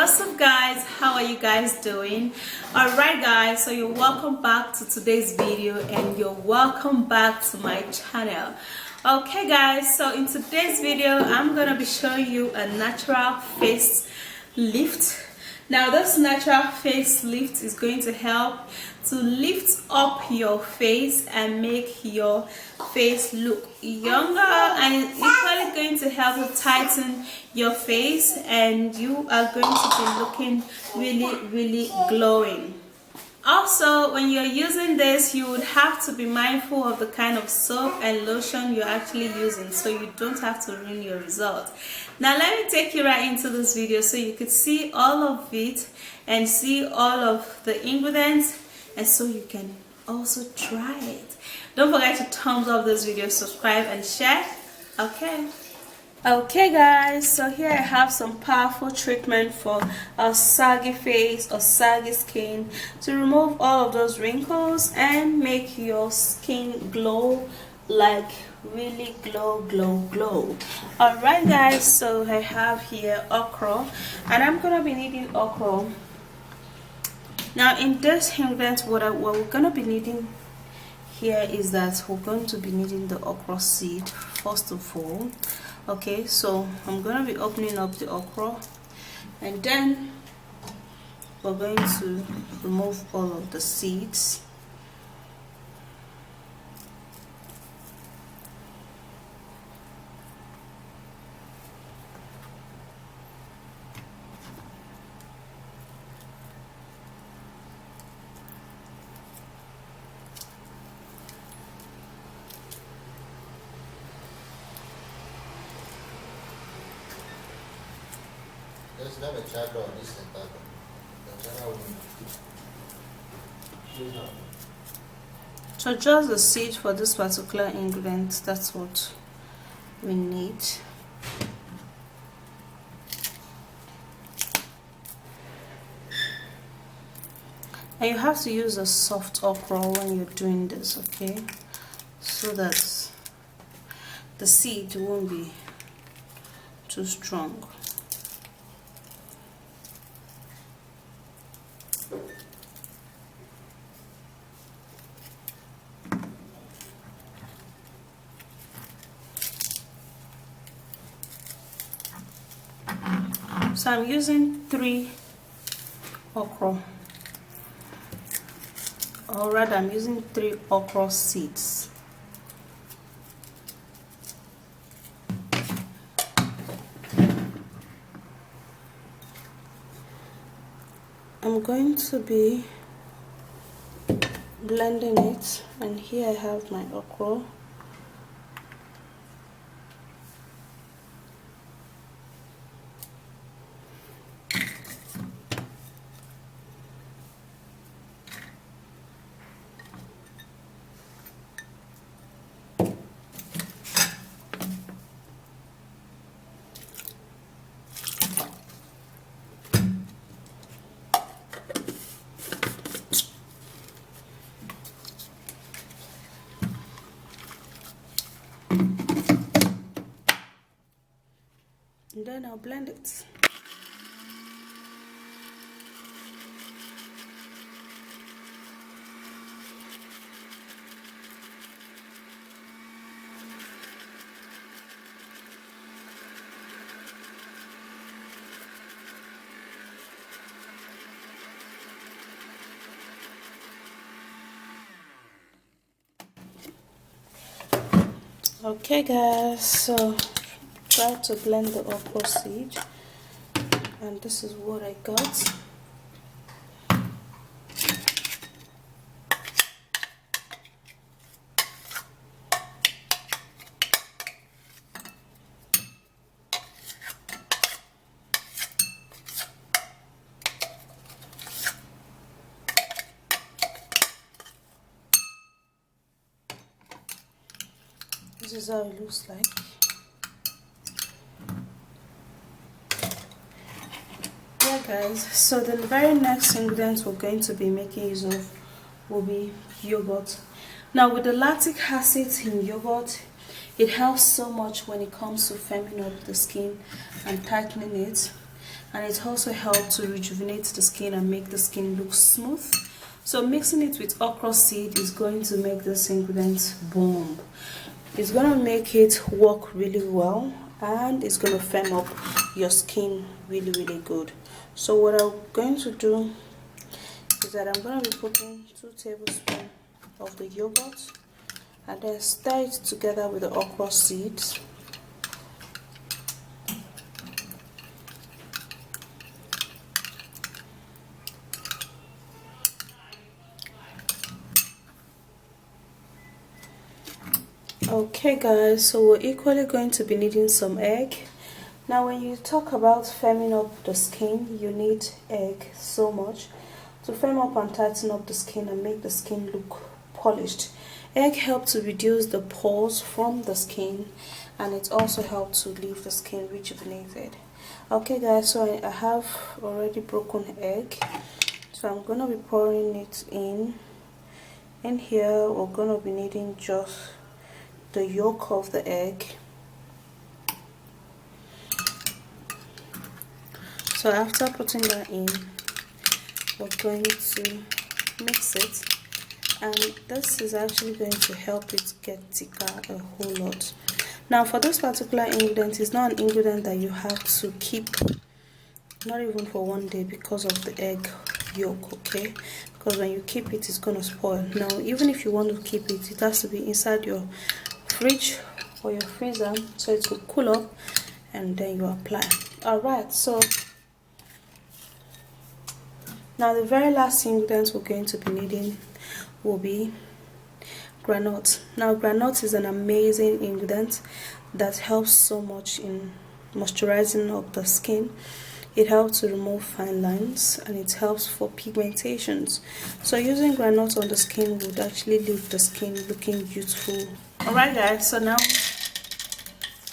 What's up guys, how are you guys doing? Alright guys, so you're welcome back to today's video and you're welcome back to my channel. Okay guys, so in today's video I'm gonna be showing you a natural face lift. Now this natural face lift is going to help to lift up your face and make your face look younger, and it's equally going to help to tighten your face, and you are going to be looking really glowing. Also, when you're using this, you would have to be mindful of the kind of soap and lotion you're actually using, so you don't have to ruin your result. Now let me take you right into this video so you could see all of it and see all of the ingredients, and so you can also try it. Don't forget to thumbs up this video, subscribe and share. Okay guys, so here I have some powerful treatment for a saggy face or saggy skin to remove all of those wrinkles and make your skin glow, like really glow. Alright guys, so I have here okra, and I'm gonna be needing okra. Now in this ingredient, what we're gonna be needing here is that we're going to be needing the okra seed first of all. Okay, so I'm gonna be opening up the okra, and then we're going to remove all of the seeds. So just the seed for this particular ingredient, that's what we need. And you have to use a soft okra when you're doing this, okay, so that the seed won't be too strong. So I'm using 3 okra, or rather I'm using 3 okra seeds. I'm going to be blending it, and here I have my okra. And then I'll blend it. Okay guys, so try to blend the okra seed, and this is what I got. This is how it looks like. Yeah guys, so the very next ingredient we're going to be making use of will be yogurt. Now with the lactic acid in yogurt, it helps so much when it comes to firming up the skin and tightening it. and it also helps to rejuvenate the skin and make the skin look smooth. So mixing it with okra seed is going to make this ingredient boom. It's going to make it work really well, and it's going to firm up your skin really good. So what I'm going to do is that I'm going to be putting 2 tablespoons of the yogurt and then stir it together with the okra seeds. Okay guys, so we're equally going to be needing some egg. Now when you talk about firming up the skin, you need egg so much to firm up and tighten up the skin and make the skin look polished. Egg helps to reduce the pores from the skin, and it also helps to leave the skin rejuvenated. Okay guys, so I have already broken egg, so I'm gonna be pouring it in here. We're gonna be needing just the yolk of the egg. So after putting that in, we're going to mix it, and this is actually going to help it get thicker a whole lot. Now for this particular ingredient, it's not an ingredient that you have to keep, not even for 1 day, because of the egg yolk, okay? Because when you keep it, it's gonna spoil. Now even if you want to keep it, it has to be inside your fridge or your freezer so it will cool up, and then you apply. Alright, so now the very last ingredient we're going to be needing will be granite. Now granite is an amazing ingredient that helps so much in moisturizing up the skin. It helps to remove fine lines, and it helps for pigmentations. So using granite on the skin would actually leave the skin looking beautiful. Alright guys, so now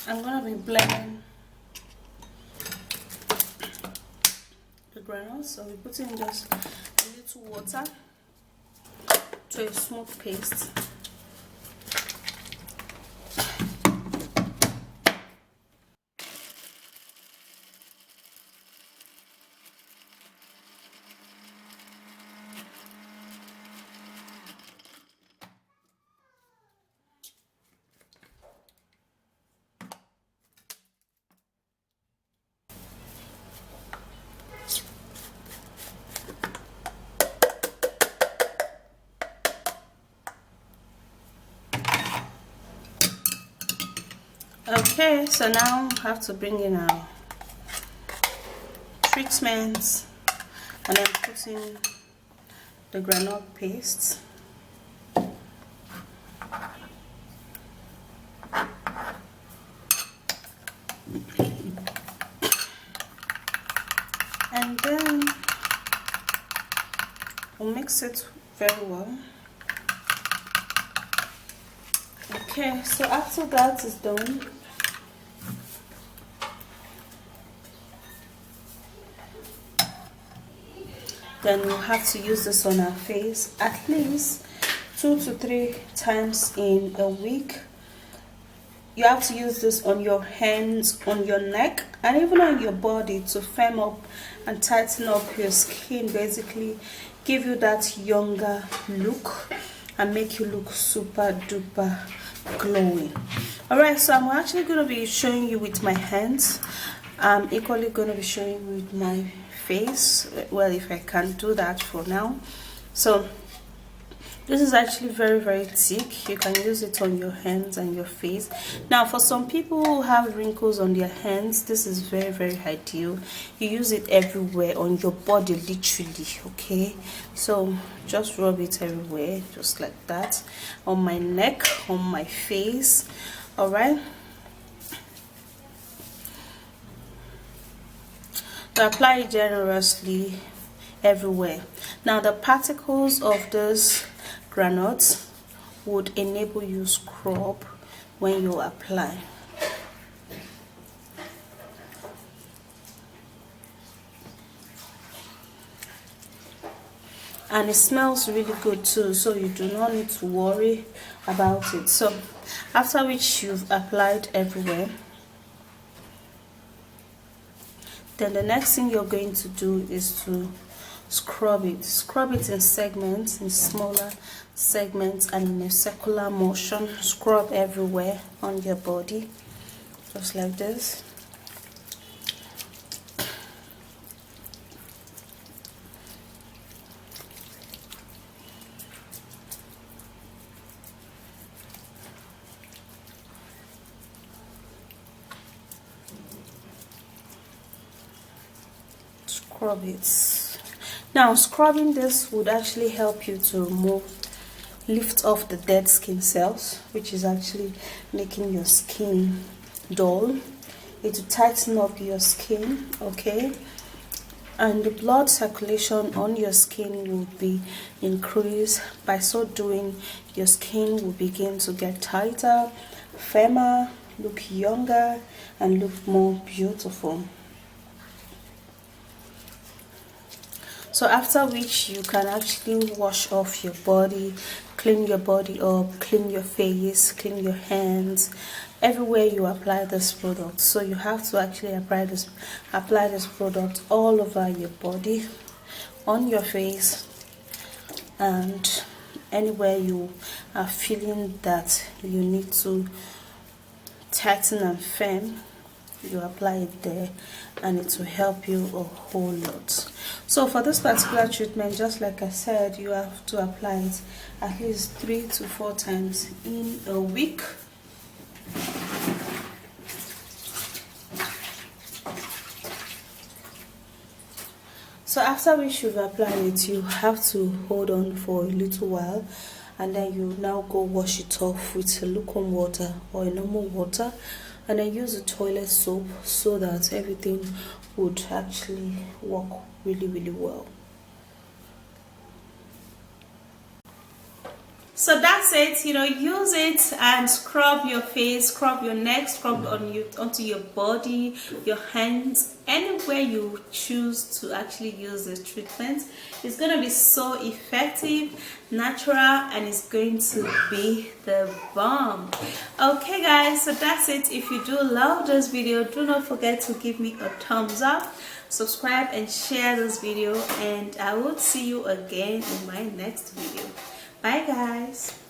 I'm gonna be blending the granite. So we put in just a little water to a smooth paste. Okay, so now I have to bring in our treatments and then put in the granite paste. And then we'll mix it very well. Okay, so after that is done, then we'll have to use this on our face at least 2 to 3 times in a week. You have to use this on your hands, on your neck, and even on your body to firm up and tighten up your skin, basically give you that younger look and make you look super duper glowing. Alright, so I'm actually going to be showing you with my hands. I'm equally going to be showing you with my face, well, if I can do that for now. So this is actually very thick. You can use it on your hands and your face. Now for some people who have wrinkles on their hands, this is very ideal. You use it everywhere on your body, literally, okay? So just rub it everywhere, just like that, on my neck, on my face. All right, so apply it generously everywhere. Now the particles of this granite would enable you scrub when you apply. And it smells really good too, so you do not need to worry about it. So after which you've applied everywhere, Then the next thing you're going to do is to scrub it in segments, in smaller segments, and in a circular motion. Scrub everywhere on your body, just like this. Scrub it. Now scrubbing this would actually help you to lift off the dead skin cells, which is actually making your skin dull. It will tighten up your skin, okay, and the blood circulation on your skin will be increased. By so doing, your skin will begin to get tighter, firmer, look younger, and look more beautiful. So after which you can actually wash off your body, clean your body up, clean your face, clean your hands, everywhere you apply this product. So you have to actually apply this product all over your body, on your face, and anywhere you are feeling that you need to tighten and firm. You apply it there, and it will help you a whole lot. So for this particular treatment, just like I said, you have to apply it at least 3 to 4 times in a week. So after which you've applied it, you have to hold on for a little while, and then you now go wash it off with lukewarm water or a normal water, and then use a toilet soap so that everything would actually work really well. So that's it, use it and scrub your face, scrub your neck, scrub onto your body, your hands, anywhere you choose to actually use this treatment. It's going to be so effective, natural, and it's going to be the bomb. Okay guys, so that's it. If you do love this video, do not forget to give me a thumbs up, subscribe and share this video, and I will see you again in my next video. Bye guys.